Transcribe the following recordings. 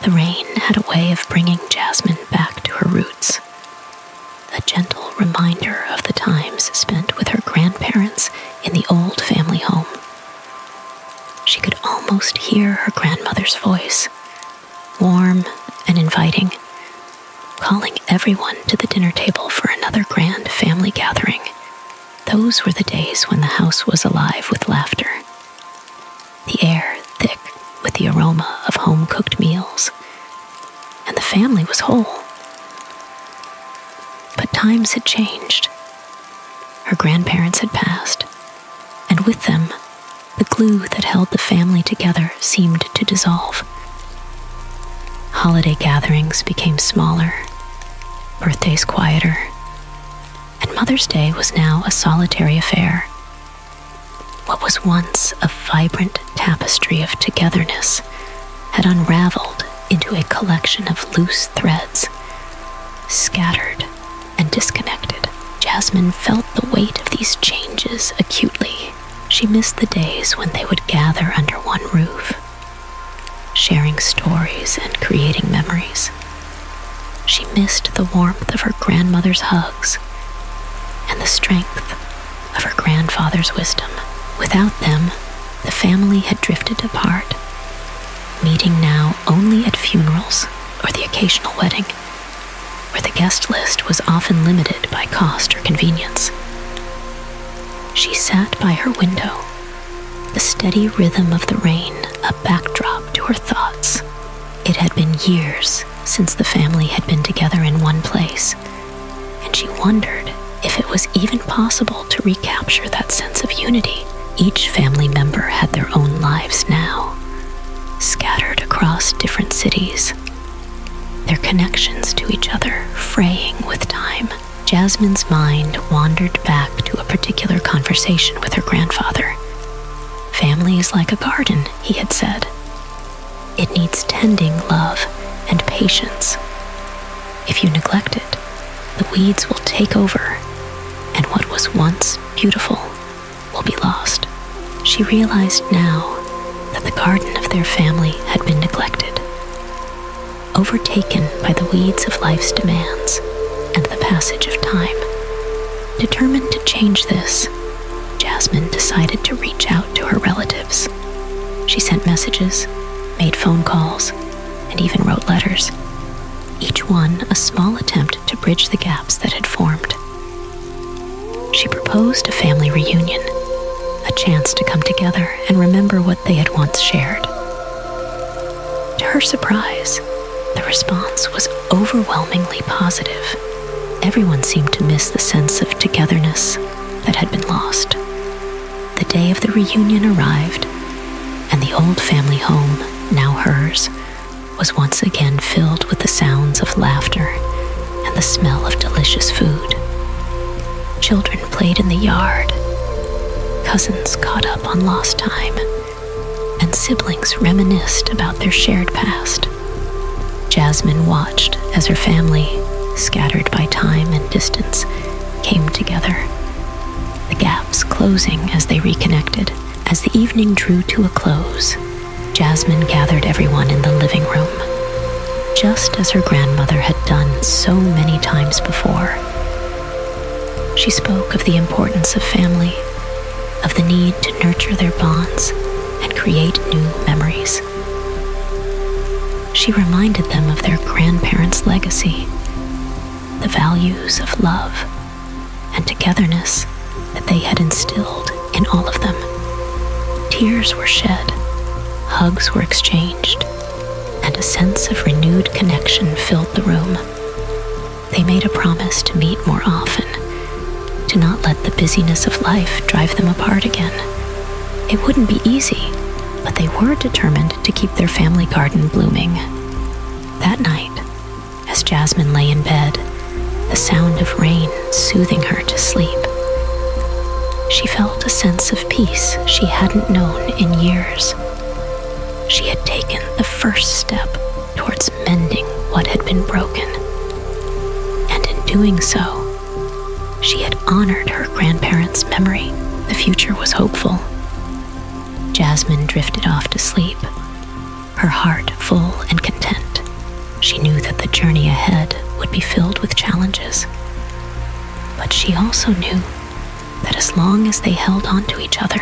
The rain had a way of bringing Jasmine back to her roots, a gentle reminder of the times spent with her grandparents in the old family home. She could almost hear her grandmother's voice, warm and inviting, calling everyone to the dinner table for another grand family gathering. Those were the days when the house was alive with laughter, the air thick with the aroma of home-cooked meals, and the family was whole. But times had changed. Her grandparents had passed, and with them, the glue that held the family together seemed to dissolve. Holiday gatherings became smaller, birthdays quieter, and Mother's Day was now a solitary affair. What was once a vibrant tapestry of togetherness had unraveled into a collection of loose threads, scattered and disconnected. Jasmine felt the weight of these changes acutely. She missed the days when they would gather under one roof, sharing stories and creating memories. She missed the warmth of her grandmother's hugs and the strength of her grandfather's wisdom. Without them, the family had drifted apart, meeting now only at funerals or the occasional wedding, where the guest list was often limited by cost or convenience. She sat by her window, the steady rhythm of the rain a backdrop to her thoughts. It had been years since the family had been together in one place, and she wondered if it was even possible to recapture that sense of unity. Each family member had their own lives now, scattered across different cities, their connections to each other fraying with time. Jasmine's mind wandered back to a particular conversation with her grandfather. Family is like a garden, he had said. It needs tending, love, and patience. If you neglect it, the weeds will take over, and what was once beautiful will be lost. She realized now that the garden of their family had been neglected, overtaken by the weeds of life's demands and the passage of time. Determined to change this, Jasmine decided to reach out to her relatives. She sent messages, made phone calls, and even wrote letters, each one a small attempt to bridge the gaps that had formed. She proposed a family reunion, a chance to come together and remember what they had once shared. To her surprise, the response was overwhelmingly positive. Everyone seemed to miss the sense of togetherness that had been lost. The day of the reunion arrived, and the old family home, now hers, was once again filled with the sounds of laughter and the smell of delicious food. Children played in the yard, cousins caught up on lost time, and siblings reminisced about their shared past. Jasmine watched as her family, scattered by time and distance, came together, the gaps closing as they reconnected. As the evening drew to a close, Jasmine gathered everyone in the living room, just as her grandmother had done so many times before. She spoke of the importance of family, of the need to nurture their bonds and create new memories. She reminded them of their grandparents' legacy, the values of love and togetherness that they had instilled in all of them. Tears were shed, hugs were exchanged, and a sense of renewed connection filled the room. They made a promise to meet more often, to not let the busyness of life drive them apart again. It wouldn't be easy, but they were determined to keep their family garden blooming. That night, as Jasmine lay in bed, the sound of rain soothing her to sleep, she felt a sense of peace she hadn't known in years. She had taken the first step towards mending what had been broken, and in doing so, she had honored her grandparents' memory. The future was hopeful. Jasmine drifted off to sleep, her heart full and content. She knew that the journey ahead would be filled with challenges. But she also knew that as long as they held on to each other,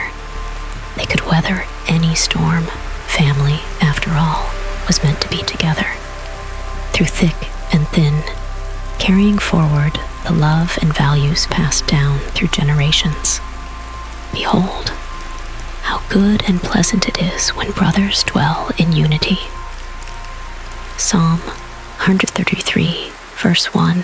they could weather any storm. Family, after all, was meant to be together, through thick and thin, carrying forward the love and values passed down through generations. Behold, how good and pleasant it is when brothers dwell in unity. Psalm 133, verse 1